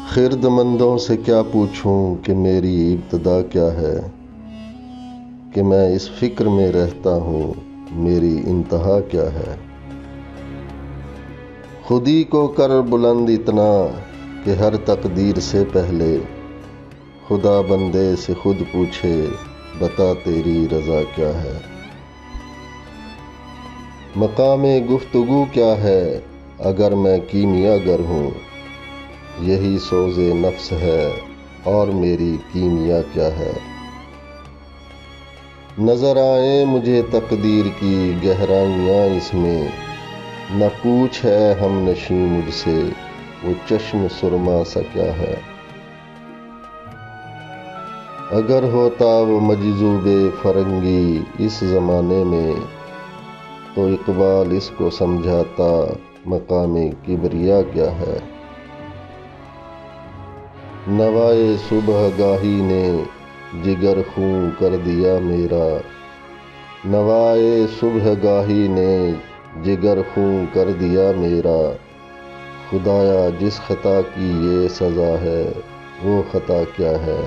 خرد مندوں سے کیا پوچھوں کہ میری ابتدا کیا ہے، کہ میں اس فکر میں رہتا ہوں میری انتہا کیا ہے۔ خودی کو کر بلند اتنا کہ ہر تقدیر سے پہلے خدا بندے سے خود پوچھے بتا تیری رضا کیا ہے۔ مقام گفتگو کیا ہے اگر میں کیمیا گر ہوں، یہی سوز نفس ہے اور میری کیمیا کیا ہے۔ نظر آئیں مجھے تقدیر کی گہرائیاں اس میں، نہ پوچھ ہے ہم نشیں مجھ سے وہ چشم سرما سا کیا ہے۔ اگر ہوتا وہ مجذوب فرنگی اس زمانے میں، تو اقبال اس کو سمجھاتا مقام کبریا کیا ہے۔ نوائے صبح گاہی نے جگر خوں کر دیا میرا، نوائے صبح گاہی نے جگر خوں کر دیا میرا۔ خدایا جس خطا کی یہ سزا ہے وہ خطا کیا ہے۔